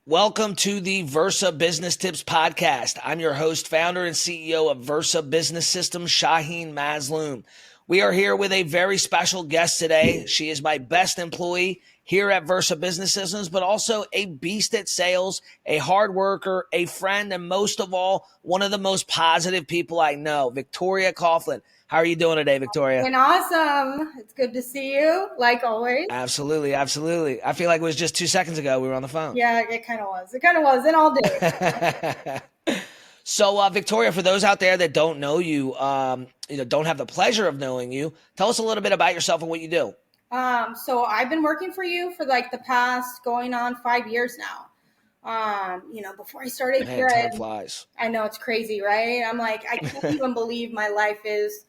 Welcome to the Versa Business Tips Podcast. I'm your host, founder, and CEO of Versa Business Systems, Shaheen Mazloom. We are here with a very special guest today. She is my best employee here at Versa Business Systems, but also a beast at sales, a hard worker, a friend, and most of all, one of the most positive people I know, Victoria Coughlin. How are you doing today, Victoria? And awesome. It's good to see you, like always. Absolutely, absolutely. I feel like it was just 2 seconds ago we were on the phone. Yeah, it kind of was. It kind of was, and all day. So, Victoria, for those out there that don't know you, don't have the pleasure of knowing you, tell us a little bit about yourself and what you do. So I've been working for you for like the past going on 5 years now. Before I started Man, here, time flies. I know it's crazy, right? I'm like, I can't even believe my life is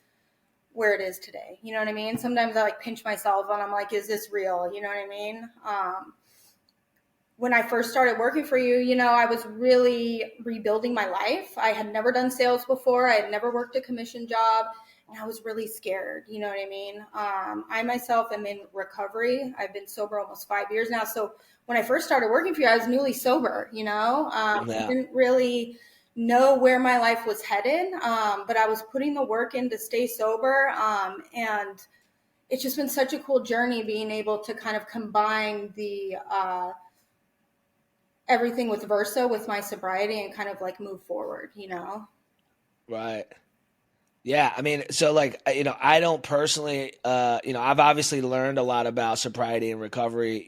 where it is today. You know what I mean? Sometimes I like pinch myself and I'm like, is this real? You know what I mean? When I first started working for you, I was really rebuilding my life. I had never done sales before. I had never worked a commission job, and I was really scared. You know what I mean? I myself am in recovery. I've been sober almost 5 years now. So when I first started working for you, I was newly sober, I didn't really know where my life was headed, but I was putting the work in to stay sober. And it's just been such a cool journey being able to kind of combine the everything with Versa, with my sobriety, and kind of like move forward, Right. Yeah. I mean, so I don't personally, I've obviously learned a lot about sobriety and recovery,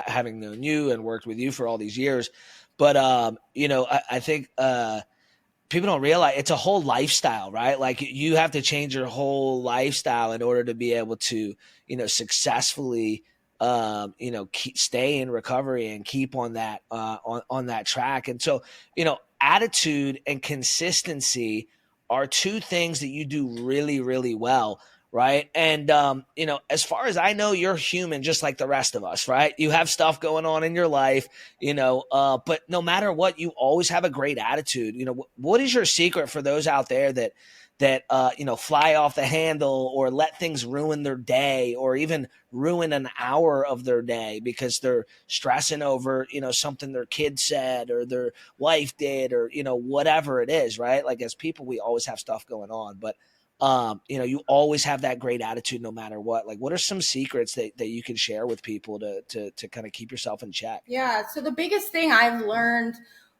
having known you and worked with you for all these years. But, I think people don't realize it's a whole lifestyle, right? Like you have to change your whole lifestyle in order to be able to, successfully stay in recovery and keep on that on that track. And so, attitude and consistency are two things that you do really, really well, right? And as far as I know, you're human just like the rest of us, right? You have stuff going on in your life, but no matter what, you always have a great attitude. What is your secret for those out there that fly off the handle or let things ruin their day or even ruin an hour of their day because they're stressing over, something their kid said or their wife did or, whatever it is, right? Like as people, we always have stuff going on, but you always have that great attitude no matter what. Like what are some secrets that you can share with people to kind of keep yourself in check? Yeah. So the biggest thing I've learned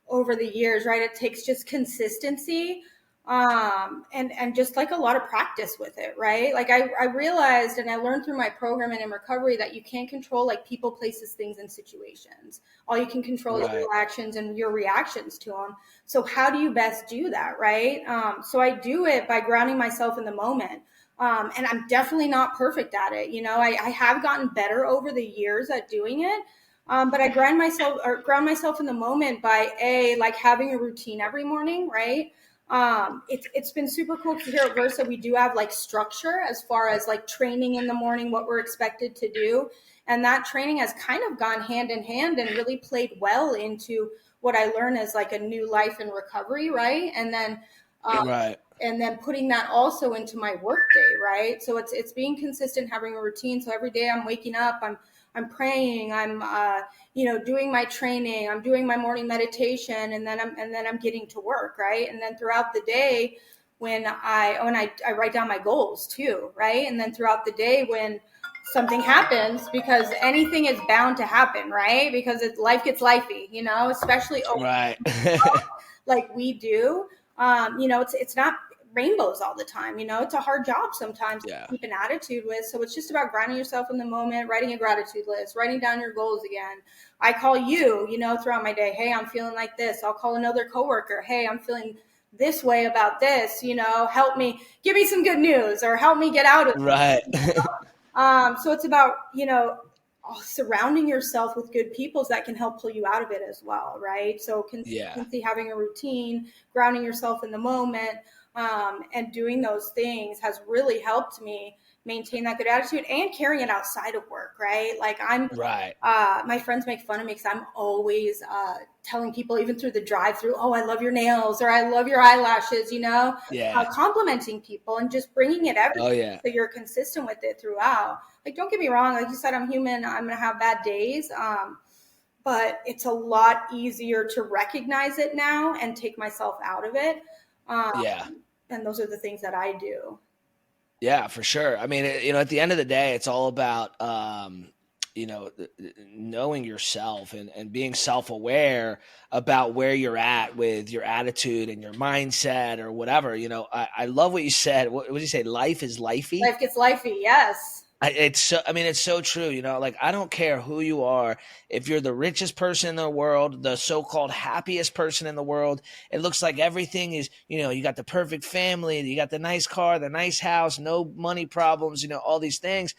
over the years, right, it takes just consistency, and just like a lot of practice with it, right? Like I realized and I learned through my program and in recovery that you can't control like people, places, things, and situations. All you can control is your actions and your reactions to them. So how do you best do that, right? So I do it by grounding myself in the moment. And I'm definitely not perfect at it. I have gotten better over the years at doing it. But I ground myself in the moment by like having a routine every morning, right? It's been super cool because here at Versa we do have like structure as far as like training in the morning, what we're expected to do, and that training has kind of gone hand in hand and really played well into what I learn as like a new life in recovery, right? And then Right. and then putting that also into my work day, right? So it's being consistent, having a routine. So every day I'm waking up, I'm praying, I'm doing my training, I'm doing my morning meditation, and then I'm getting to work, right? And then throughout the day, when I write down my goals too, right? And then throughout the day when something happens, because anything is bound to happen, right? Because life gets lifey, especially Right. like we do. It's not rainbows all the time. It's a hard job sometimes to keep an attitude with. So it's just about grounding yourself in the moment, writing a gratitude list, writing down your goals again. I call you, throughout my day. Hey, I'm feeling like this. I'll call another coworker. Hey, I'm feeling this way about this, help me, give me some good news or help me get out of Right. so it's about, surrounding yourself with good people that can help pull you out of it as well, right? So consistency, having a routine, grounding yourself in the moment, and doing those things has really helped me maintain that good attitude and carrying it outside of work, right? Like Right. My friends make fun of me because I'm always telling people, even through the drive-through, oh, I love your nails or I love your eyelashes, complimenting people and just bringing it everything so you're consistent with it throughout. Like, don't get me wrong. Like you said, I'm human. I'm going to have bad days. but it's a lot easier to recognize it now and take myself out of it. Um, Yeah. and those are the things that I do. Yeah, for sure. I mean, at the end of the day, it's all about, knowing yourself and being self aware about where you're at with your attitude and your mindset or whatever. I love what you said. What did you say? Life is lifey. Life gets lifey, yes. It's so true. Like I don't care who you are. If you're the richest person in the world, the so-called happiest person in the world, it looks like everything is, you got the perfect family, you got the nice car, the nice house, no money problems, all these things.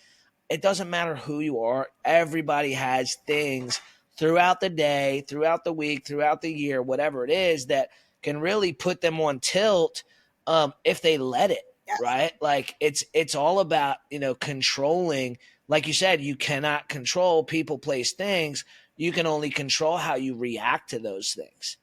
It doesn't matter who you are. Everybody has things throughout the day, throughout the week, throughout the year, whatever it is that can really put them on tilt if they let it, Yes, right? Like it's all about, controlling. Like you said, you cannot control people, place, things. You can only control how you react to those things.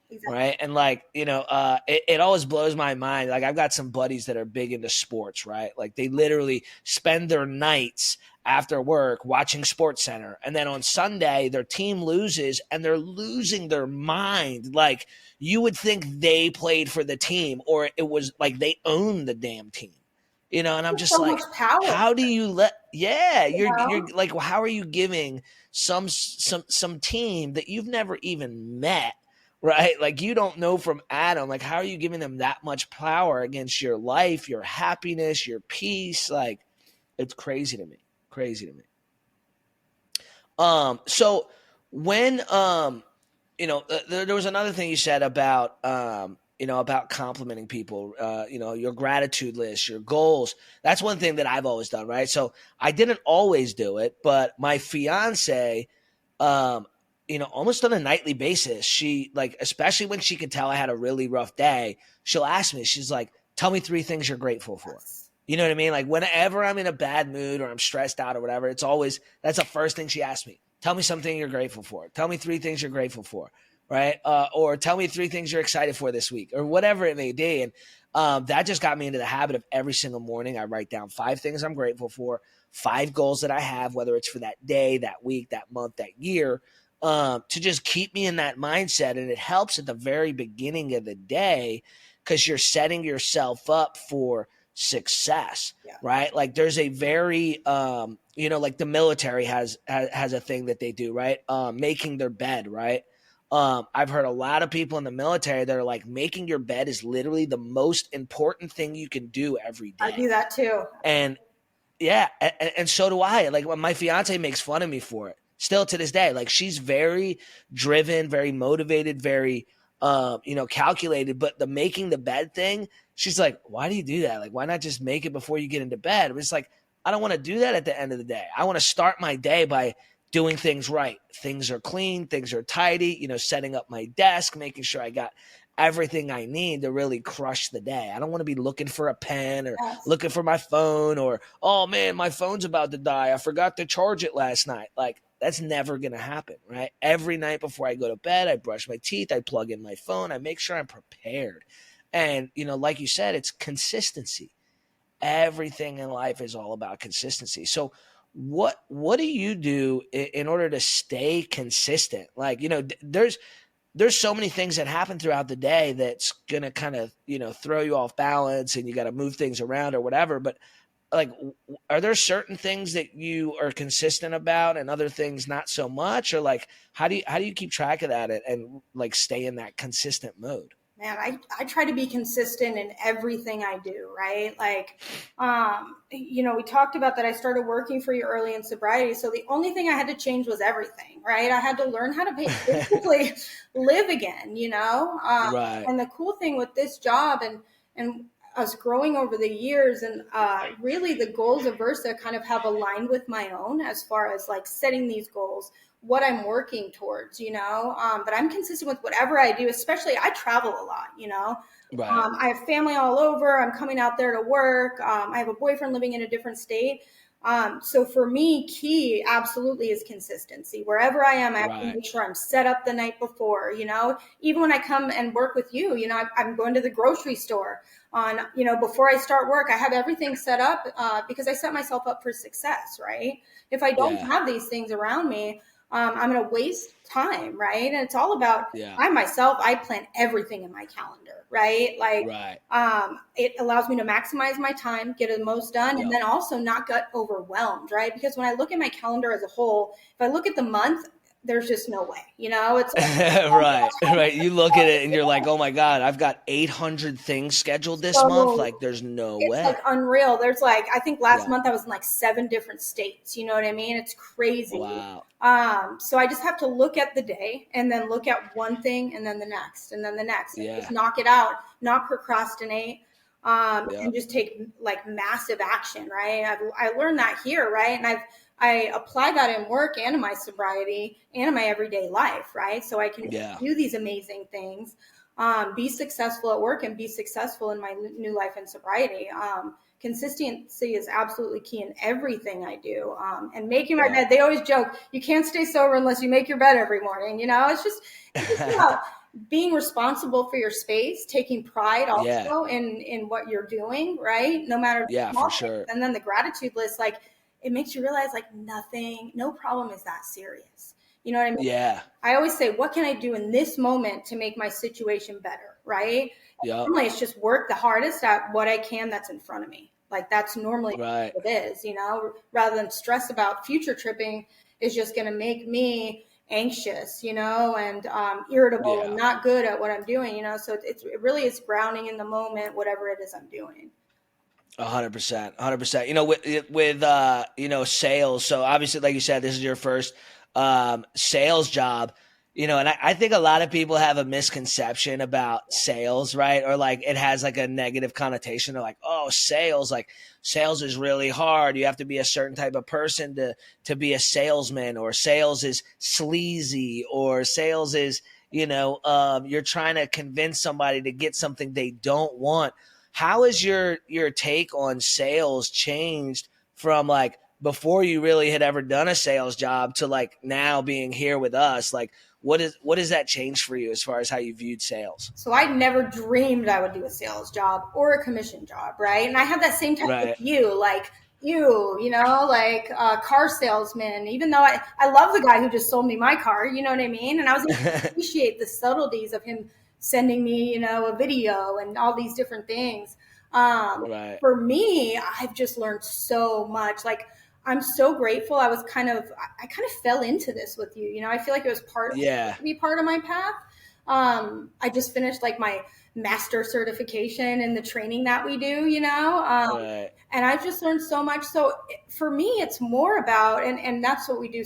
exactly. Right. And like, it always blows my mind. Like I've got some buddies that are big into sports, right? Like they literally spend their nights after work watching Sports Center. And then on Sunday, their team loses and they're losing their mind. Like you would think they played for the team or it was like they own the damn team. And I'm There's just so much like, power, how do you you you're know? like, well, how are you giving some team that you've never even met, right? Like you don't know from Adam. Like, how are you giving them that much power against your life, your happiness, your peace? Like, it's crazy to me. Crazy to me. So when there was another thing you said about about complimenting people, your gratitude list, your goals. That's one thing that I've always done, right? So I didn't always do it, but my fiance, um, almost on a nightly basis, she like, especially when she could tell I had a really rough day, she'll ask me, she's like, tell me three things you're grateful for. Yes. You know what I mean? Like whenever I'm in a bad mood or I'm stressed out or whatever, it's always, that's the first thing she asks me. Tell me something you're grateful for. Tell me three things you're grateful for. Right. Or tell me three things you're excited for this week or whatever it may be. And that just got me into the habit of every single morning, I write down five things I'm grateful for, five goals that I have, whether it's for that day, that week, that month, that year, to just keep me in that mindset. And it helps at the very beginning of the day because you're setting yourself up for success, Yeah. right? Like there's a very, like the military has a thing that they do, right? Making their bed, right? I've heard a lot of people in the military that are like, making your bed is literally the most important thing you can do every I day. do that too. And yeah, and so do I. Like when my fiance makes fun of me for it, still to this day. Like she's very driven, very motivated, very calculated. But the making the bed thing, she's like, "Why do you do that? Like, why not just make it before you get into bed?" But it's like I don't want to do that at the end of the day. I want to start my day by doing things right. Things are clean, things are tidy. Setting up my desk, making sure I got everything I need to really crush the day. I don't want to be looking for a pen or Yes. looking for my phone or, oh man, my phone's about to die. I forgot to charge it last night. Like, that's never going to happen, right? Every night before I go to bed, I brush my teeth, I plug in my phone, I make sure I'm prepared. And, like you said, it's consistency. Everything in life is all about consistency. So, what do you do in order to stay consistent? Like, there's so many things that happen throughout the day that's going to kind of, throw you off balance and you got to move things around or whatever. But like, are there certain things that you are consistent about and other things not so much? Or like, how do you keep track of that and like stay in that consistent mode? Man, I try to be consistent in everything I do, right? Like, we talked about that I started working for you early in sobriety. So the only thing I had to change was everything, right? I had to learn how to basically live again, Right. and the cool thing with this job and us growing over the years and really the goals of Versa kind of have aligned with my own as far as like setting these goals, what I'm working towards, but I'm consistent with whatever I do, especially I travel a lot, Right. I have family all over. I'm coming out there to work. I have a boyfriend living in a different state. So for me, key absolutely is consistency. Wherever I am, I have to Right. make sure I'm set up the night before, even when I come and work with you, I'm going to the grocery store on, before I start work, I have everything set up because I set myself up for success, right? If I don't Yeah. have these things around me, I'm going to waste time, right? And it's all about, Yeah. I myself, I plan everything in my calendar, right? Like, Right. it allows me to maximize my time, get the most done, and Yep. then also not get overwhelmed, right? Because when I look at my calendar as a whole, if I look at the month, there's just no way, it's Right. Right. You look at it and you're like, oh my God, I've got 800 things scheduled this month. so Like, there's no it's like way. unreal. There's like, I think last Yeah. month I was in like 7 different states. You know what I mean? It's crazy. Wow. So I just have to look at the day and then look at one thing and then the next and then the next and just Yeah. knock it out, not procrastinate, and Yep. just take like massive action. Right. I learned that here. Right. And I apply that in work and in my sobriety and in my everyday life. Right. So I can Yeah. do these amazing things, be successful at work and be successful in my new life and sobriety. Consistency is absolutely key in everything I do. And making my Yep. bed, they always joke, you can't stay sober unless you make your bed every morning. It's just about being responsible for your space, taking pride Yeah. also in what you're doing, right? No matter the Yeah, for small things. sure. And then the gratitude list, like it makes you realize like no problem is that serious. You know what I mean? Yeah. I always say, what can I do in this moment to make my situation better? Right. Yep. Normally it's just work the hardest at what I can that's in front of me. Like that's normally Right. what it is, rather than stress about future tripping is just going to make me anxious, and irritable and Yeah. not good at what I'm doing, so it really is grounding in the moment, whatever it is I'm doing. 100%. 100%. With sales. So obviously, like you said, this is your first sales job. And I think a lot of people have a misconception about sales, right? Or like it has like a negative connotation. They're like, oh, sales, like sales is really hard. You have to be a certain type of person to be a salesman, or sales is sleazy, or sales is, you're trying to convince somebody to get something they don't want. How has your take on sales changed from like before you really had ever done a sales job to like now being here with us? Like what does that change for you as far as how you viewed sales? So I never dreamed I would do a sales job or a commission job, right? And I have that same type with Right. you, like like a car salesman, even though I love the guy who just sold me my car, you know what I mean? And I was able to appreciate the subtleties of him sending me, a video and all these different things. Right. For me, I've just learned so much. Like I'm so grateful. I kind of fell into this with you. I feel like it was Yeah. to be part of my path. I just finished like my master certification and the training that we do, Right. and I've just learned so much. So for me, it's more about, and that's what we do,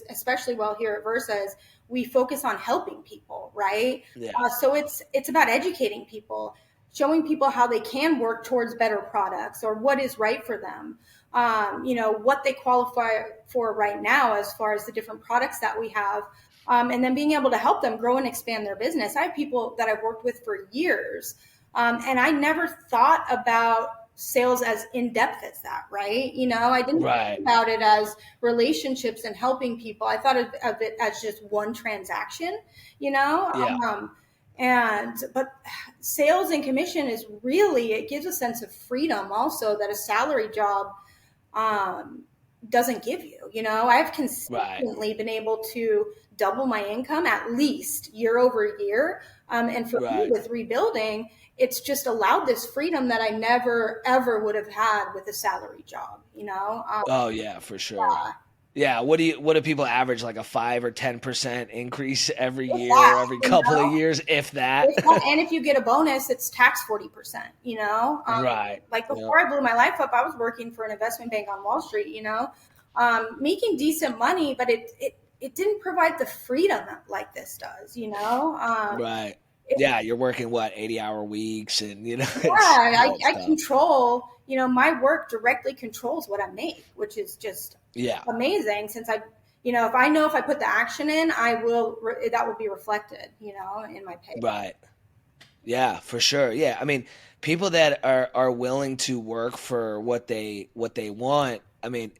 especially well here at Versa, is we focus on helping people, right? Yeah. So it's about educating people, showing people how they can work towards better products or what is right for them. What they qualify for right now as far as the different products that we have, and then being able to help them grow and expand their business. I have people that I've worked with for years, and I never thought about sales as in depth as that, right? I didn't think Right. about it as relationships and helping people. I thought of it as just one transaction, you know? Yeah. But sales and commission is really, it gives a sense of freedom also that a salary job doesn't give you. I've Right. consistently been able to double my income at least year over year. And for me Right. with rebuilding, it's just allowed this freedom that I never ever would have had with a salary job. Oh yeah, for sure. Yeah. What do people average, like a 5 or 10% increase every With year, that, every couple of years, if that? and if you get a bonus, it's taxed 40%, Right. like Yep. before I blew my life up, I was working for an investment bank on Wall Street, making decent money, but it didn't provide the freedom like this does. Right. It, Yeah, you're working what, 80-hour weeks, and yeah, it's I tough. control, my work directly controls what I make, which is just Yeah. amazing since if I know if I put the action in, that will be reflected, in my pay. Right. Yeah, for sure. Yeah. I mean, people that are willing to work for what they want. I mean,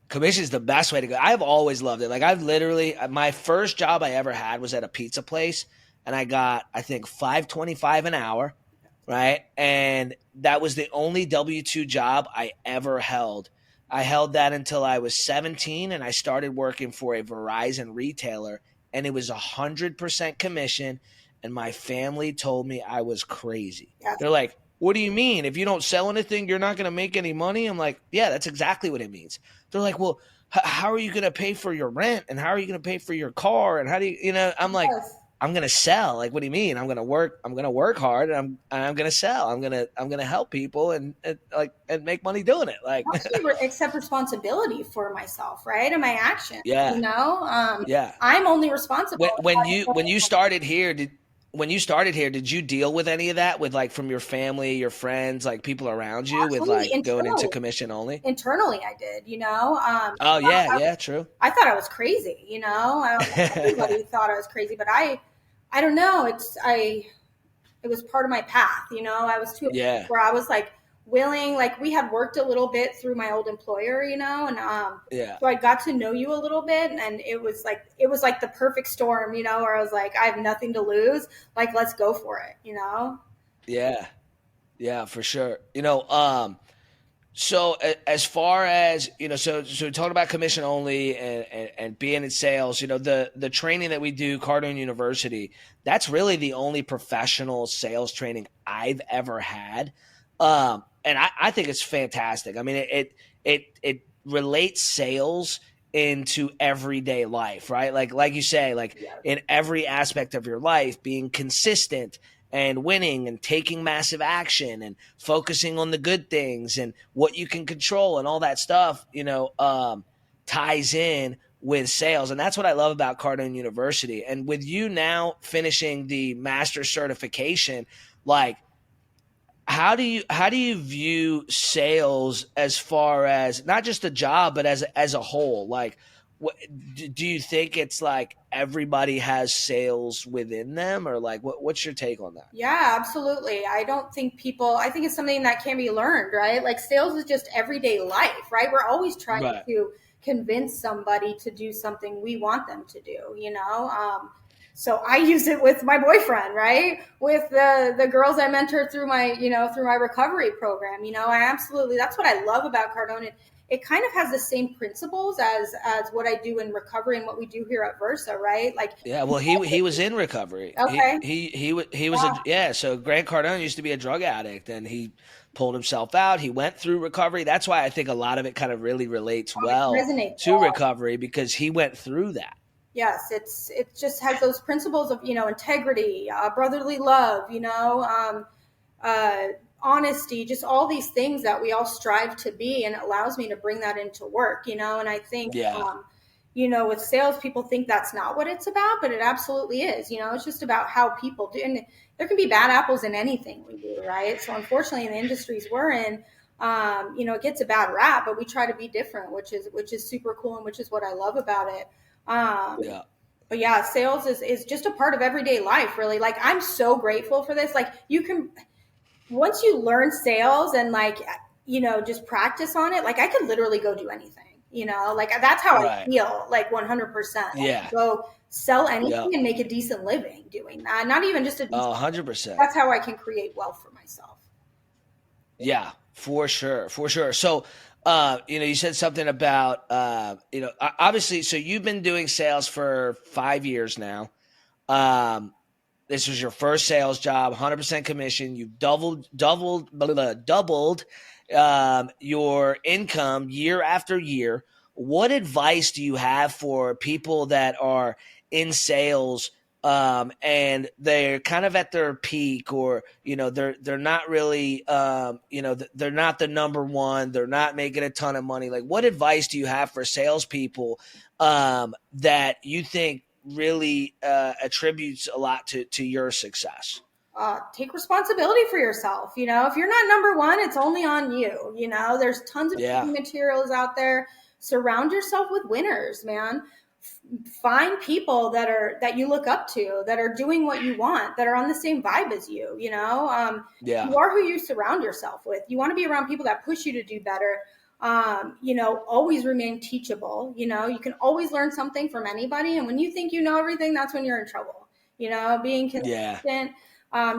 commission is the best way to go. I've always loved it. Like I've literally my first job I ever had was at a pizza place, and I got I think 5.25 an hour, right? And that was the only W-2 job I ever held. I held that until I was 17, and I started working for a Verizon retailer, and it was 100% commission. And my family told me I was crazy. Yes. They're like, "What do you mean? If you don't sell anything, you're not going to make any money?" I'm like, "Yeah, that's exactly what it means." They're like, "Well, how are you going to pay for your rent? And how are you going to pay for your car? And how do you, I'm like, Yes. I'm gonna sell. Like, what do you mean? I'm gonna work. I'm gonna work hard, and I'm gonna sell. I'm gonna help people and make money doing it. Like, Actually accept responsibility for myself, right? And my actions, yeah, yeah. I'm only responsible. When you started here, did you deal with any of that with like from your family, your friends, like people around you with Absolutely, like going into commission only? internally I did, Oh yeah, yeah, true. I thought I was crazy, everybody thought I was crazy, but I don't know. It was part of my path, I was to a point Yeah, where I was like willing, like we had worked a little bit through my old employer, and yeah, so I got to know you a little bit, and it was like the perfect storm, where I was like, I have nothing to lose, like let's go for it. yeah, yeah, for sure. So as far as so talking about commission only and being in sales, the training that we do, Cardone University, that's really the only professional sales training I've ever had, and I think it's fantastic. I mean, it relates sales into everyday life, right? Like you say, like Yes. in every aspect of your life, being consistent and winning and taking massive action and focusing on the good things and what you can control and all that stuff, ties in with sales. And that's what I love about Cardone University. And with you now finishing the master certification, like how do you view sales as far as not just a job, but as a whole? Like, what do you think it's like everybody has sales within them, or like what's your take on that? Yeah, absolutely. I think it's something that can be learned, right? Like sales is just everyday life, right? We're always trying Right. to convince somebody to do something we want them to do. So I use it with my boyfriend, right? With the girls I mentor through my recovery program. That's what I love about Cardone. It kind of has the same principles as what I do in recovery and what we do here at Versa, right? Like, Yeah, well, he was in recovery. okay, He was a wow, yeah. So Grant Cardone used to be a drug addict, and he pulled himself out. He went through recovery. That's why I think a lot of it kind of really relates it well resonates. to recovery because he went through that. Yes, it just has those principles of integrity, brotherly love, uh, honesty, just all these things that we all strive to be, and it allows me to bring that into work. And I think Yeah, with sales, people think that's not what it's about, but it absolutely is. It's just about how people do, and there can be bad apples in anything we do, right? So unfortunately, in the industries we're in, it gets a bad rap, but we try to be different, which is super cool, and which is what I love about it. Um, yeah, but yeah, sales is just a part of everyday life, really. Like I'm so grateful for this. Like you can once you learn sales and like just practice on it, like I could literally go do anything. Like that's how I right. feel, like 100%. I Yeah, could go sell yeah. anything and make a decent living doing that. Not even just a decent, 100%. that's how I can create wealth for myself. Yeah, for sure, for sure. So, you said something about, obviously, so you've been doing sales for 5 years now. Um, this was your first sales job, 100% commission. You've doubled your income year after year. What advice do you have for people that are in sales and they're kind of at their peak, or they're not really they're not the number one, they're not making a ton of money? Like, what advice do you have for salespeople that you think really attributes a lot to your success? Take responsibility for yourself. If you're not number one, it's only on you. There's tons of Yeah, materials out there. Surround yourself with winners, man. Find people that you look up to, that are doing what you want, that are on the same vibe as you. yeah, You are who you surround yourself with. You want to be around people that push you to do better. Always remain teachable. You can always learn something from anybody, and when you think you know everything, that's when you're in trouble. Being yeah, consistent,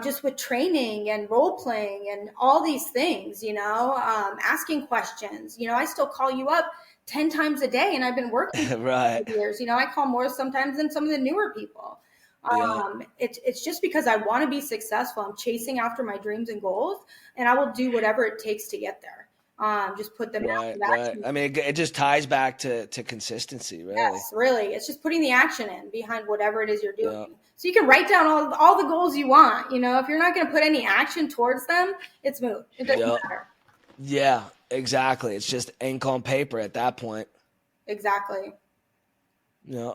just with training and role playing and all these things, asking questions. I still call you up 10 times a day, and I've been working Right. for years. I call more sometimes than some of the newer people. Yeah. It's just because I want to be successful. I'm chasing after my dreams and goals, and I will do whatever it takes to get there. Just put the Right. massive Right. action. I mean, it just ties back to consistency, really. Yes, really. It's just putting the action in behind whatever it is you're Yeah. doing. So you can write down all the goals you want. If you're not going to put any action towards them, it's moot. It doesn't Yeah. matter. Yeah. Exactly. It's just ink on paper at that point. Exactly. Yeah.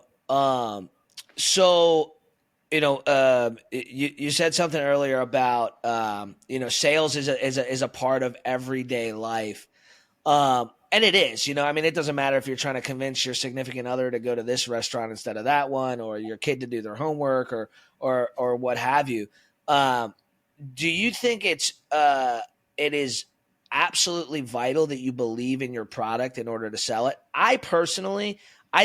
So, you said something earlier about, sales is a part of everyday life. And it is, I mean, it doesn't matter if you're trying to convince your significant other to go to this restaurant instead of that one, or your kid to do their homework, or what have you. Um, do you think it is absolutely vital that you believe in your product in order to sell it? I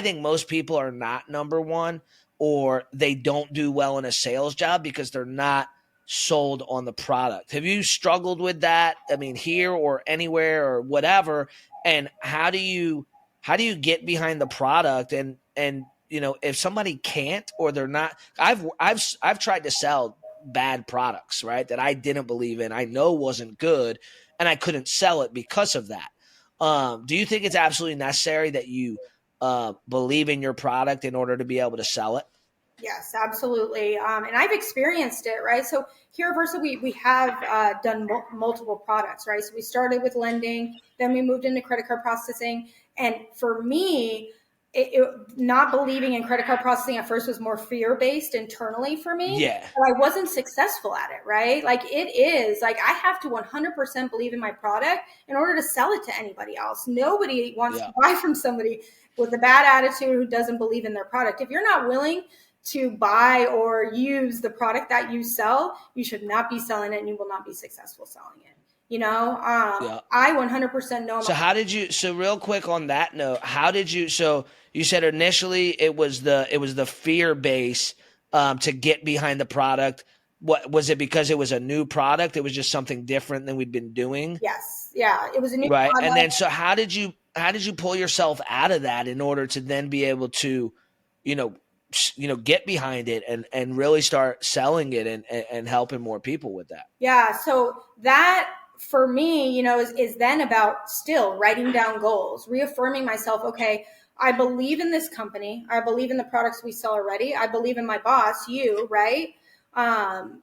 think most people are not number one, or they don't do well in a sales job because they're not sold on the product. Have you struggled with that? I mean, here or anywhere or whatever. And how do you get behind the product, and if somebody can't, or they're not, I've tried to sell bad products, right, that I didn't believe in, I know wasn't good, and I couldn't sell it because of that. Do you think it's absolutely necessary that you believe in your product in order to be able to sell it? Yes, absolutely. And I've experienced it, right? So here at Versa, we have done multiple products, right? So we started with lending, then we moved into credit card processing. And for me, not believing in credit card processing at first was more fear based internally for me. Yeah. But I wasn't successful at it, right? Like it is like I have to 100% believe in my product in order to sell it to anybody else. Nobody wants to Yeah. buy from somebody with a bad attitude who doesn't believe in their product. If you're not willing to buy or use the product that you sell, you should not be selling it, and you will not be successful selling it. Yeah. I 100% know. So so real quick on that note, so you said initially it was the fear base, to get behind the product. What was it? Because it was a new product? It was just something different than we'd been doing, Yes, yeah, it was a new right? And then, product. so how did you pull yourself out of that in order to then be able to, you know, get behind it and really start selling it, and helping more people with that? Yeah, so that for me, is then about still writing down goals, reaffirming myself. Okay, I believe in this company. I believe in the products we sell already. I believe in my boss, you, right? Um,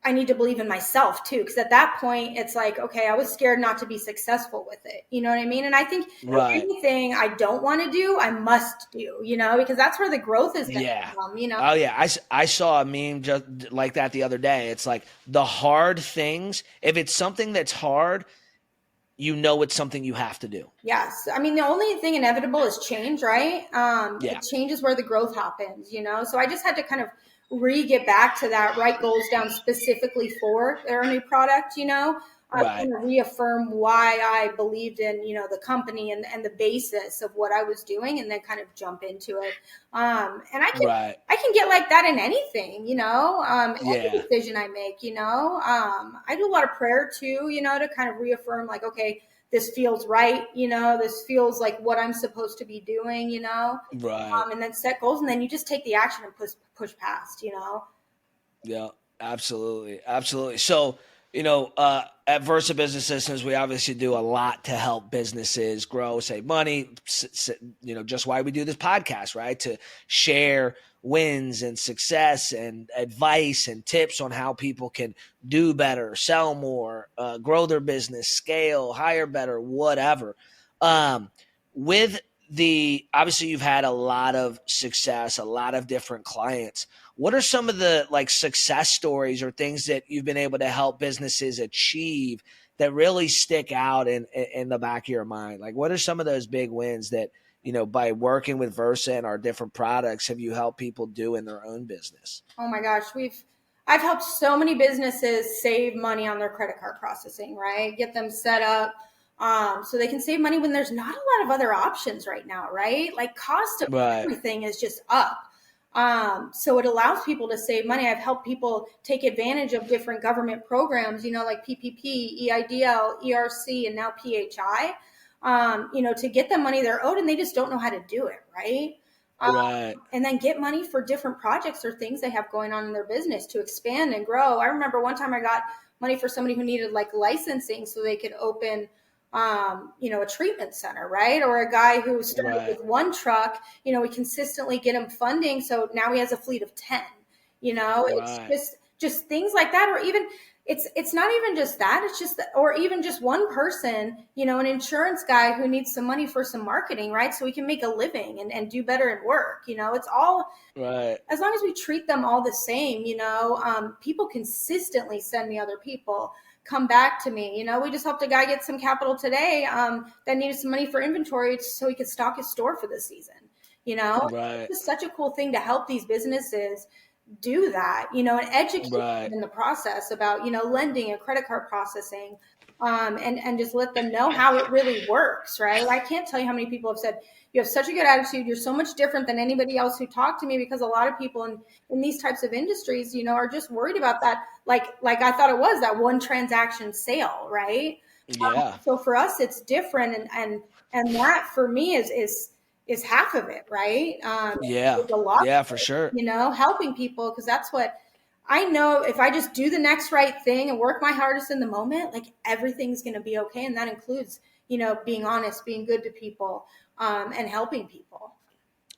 I need to believe in myself too, because at that point, it's like, okay, I was scared not to be successful with it. You know what I mean? And I think Right. anything I don't want to do, I must do. Because that's where the growth is going to Yeah. come. Oh yeah, I saw a meme just like that the other day. It's like, the hard things. If it's something that's hard, it's something you have to do. Yes. I mean, the only thing inevitable is change, right? Yeah. It changes where the growth happens. So I just had to kind of get back to that, write goals down specifically for our new product, Right. kind of reaffirm why I believed in, the company and the basis of what I was doing, and then kind of jump into it. And Right. I can get like that in anything, any Yeah. decision I make, I do a lot of prayer too, to kind of reaffirm like, okay, this feels right, this feels like what I'm supposed to be doing, Right. and then set goals, and then you just take the action and push past. Yeah, absolutely, absolutely. So, at Versa Business Systems, we obviously do a lot to help businesses grow, save money. Just why we do this podcast, right? To share wins and success and advice and tips on how people can do better, sell more, grow their business, scale, hire better, whatever. Um, with obviously, you've had a lot of success, a lot of different clients. What are some of the success stories or things that you've been able to help businesses achieve that really stick out in the back of your mind? Like, what are some of those big wins that, by working with Versa and our different products, have you helped people do in their own business? Oh my gosh, I've helped so many businesses save money on their credit card processing, right? Get them set up so they can save money when there's not a lot of other options right now, right? Like cost of Right. everything is just up. So it allows people to save money. I've helped people take advantage of different government programs, like PPP, EIDL, ERC, and now PHI, to get them money they're owed, and they just don't know how to do it, right? Right. And then get money for different projects or things they have going on in their business to expand and grow. I remember one time I got money for somebody who needed like licensing so they could open a treatment center, right? Or a guy who started Right. with one truck, we consistently get him funding. So now he has a fleet of 10, it's Right. just things like that. Or even it's not even just that. It's just that, or even just one person, an insurance guy who needs some money for some marketing, right? So he can make a living and do better at work. It's all, Right. as long as we treat them all the same, people consistently send me other people, come back to me. We just helped a guy get some capital today that needed some money for inventory so he could stock his store for the season. It's Right. just such a cool thing to help these businesses do that, and educate them Right. in the process about, lending and credit card processing, and just let them know how it really works, right? I can't tell you how many people have said, you have such a good attitude. You're so much different than anybody else who talked to me, because a lot of people in these types of industries, are just worried about that. Like I thought it was that one transaction sale, right? Yeah. So for us, it's different. And that for me is half of it, right? Yeah. It's a lot, Yeah, for sure. helping people, because that's what I know. If I just do the next right thing and work my hardest in the moment, like everything's going to be okay. And that includes, being honest, being good to people, and helping people.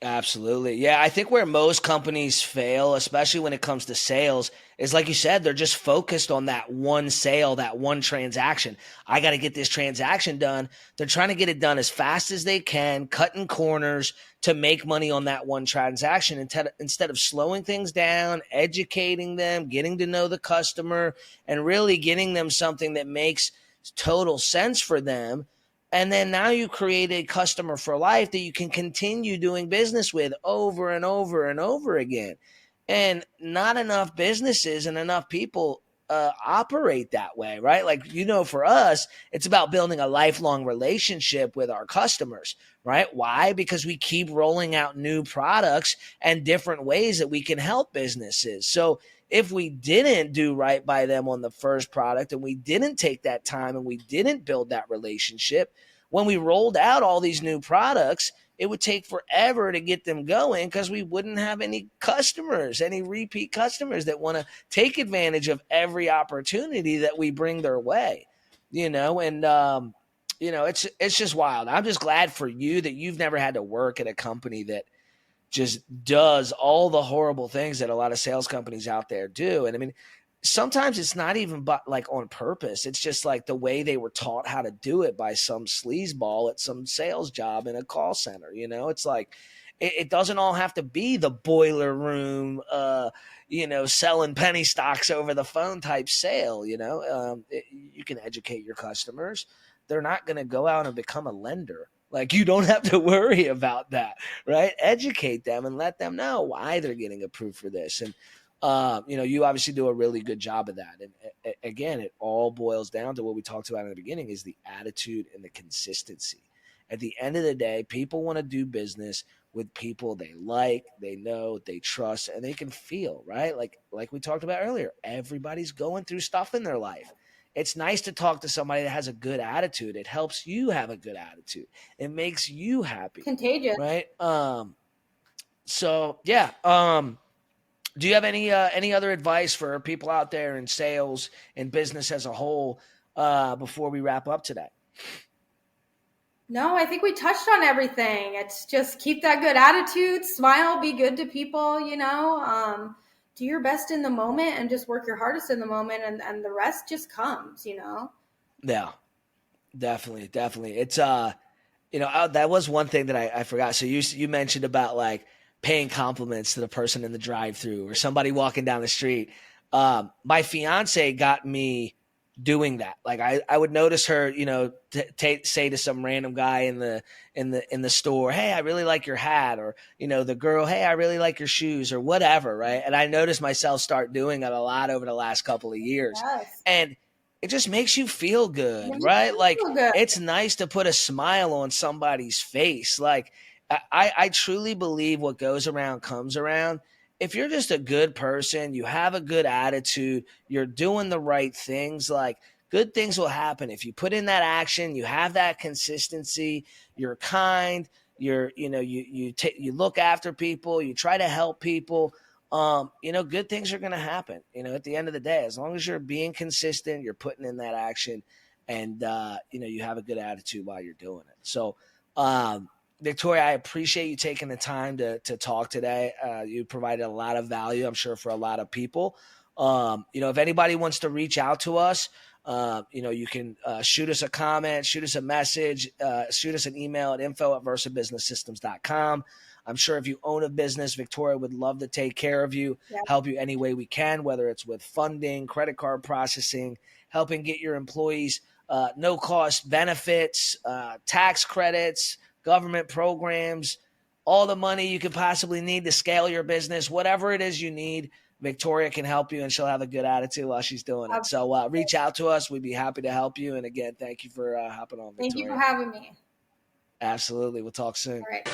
Absolutely. Yeah, I think where most companies fail, especially when it comes to sales, is like you said, they're just focused on that one sale, that one transaction. I got to get this transaction done. They're trying to get it done as fast as they can, cutting corners to make money on that one transaction instead of slowing things down, educating them, getting to know the customer, and really getting them something that makes total sense for them. And then now you create a customer for life that you can continue doing business with over and over and over again. And not enough businesses and enough people operate that way, right? Like, for us, it's about building a lifelong relationship with our customers, right? Why? Because we keep rolling out new products and different ways that we can help businesses. So if we didn't do right by them on the first product and we didn't take that time and we didn't build that relationship, when we rolled out all these new products, it would take forever to get them going because we wouldn't have any customers, any repeat customers that want to take advantage of every opportunity that we bring their way, and it's just wild. I'm just glad for you that you've never had to work at a company that just does all the horrible things that a lot of sales companies out there do. And I mean, sometimes it's not even but like on purpose. It's just like the way they were taught how to do it by some sleazeball at some sales job in a call center. It's like it doesn't all have to be the boiler room, selling penny stocks over the phone type sale. You can educate your customers. They're not going to go out and become a lender. Like, you don't have to worry about that, right? Educate them and let them know why they're getting approved for this. And you obviously do a really good job of that. And again, it all boils down to what we talked about in the beginning, is the attitude and the consistency. At the end of the day, people want to do business with people they like, they know, they trust, and they can feel, right? Like we talked about earlier, everybody's going through stuff in their life. It's nice to talk to somebody that has a good attitude. It helps you have a good attitude. It makes you happy, Contagious. right? So yeah. Do you have any other advice for people out there in sales and business as a whole before we wrap up today? No, I think we touched on everything. It's just keep that good attitude, smile, be good to people, do your best in the moment and just work your hardest in the moment, and the rest just comes. Yeah, definitely, definitely. It's that was one thing that I forgot. So you mentioned about like paying compliments to the person in the drive-through or somebody walking down the street. My fiance got me doing that. Like I would notice her, say to some random guy in the store, "Hey, I really like your hat," or the girl, "Hey, I really like your shoes," or whatever, right? And I noticed myself start doing it a lot over the last couple of years, Yes. and it just makes you feel It good, makes right? you Like, feel good. it's nice to put a smile on somebody's face. Like, I truly believe what goes around comes around. If you're just a good person, you have a good attitude, you're doing the right things, like good things will happen. If you put in that action, you have that consistency, you're kind, you look after people, you try to help people. Good things are going to happen. At the end of the day, as long as you're being consistent, you're putting in that action, and you have a good attitude while you're doing it. So, Victoria, I appreciate you taking the time to talk today. You provided a lot of value, I'm sure, for a lot of people. If anybody wants to reach out to us, you can shoot us a comment, shoot us a message, shoot us an email at info@versabusinesssystems.com. I'm sure if you own a business, Victoria would love to take care of you, Yeah. help you any way we can, whether it's with funding, credit card processing, helping get your employees no-cost benefits, tax credits, government programs, all the money you could possibly need to scale your business, whatever it is you need. Victoria can help you, and she'll have a good attitude while she's doing it. So reach out to us. We'd be happy to help you. And again, thank you for hopping on, Thank you for Victoria. having me. Absolutely. We'll talk soon. All right.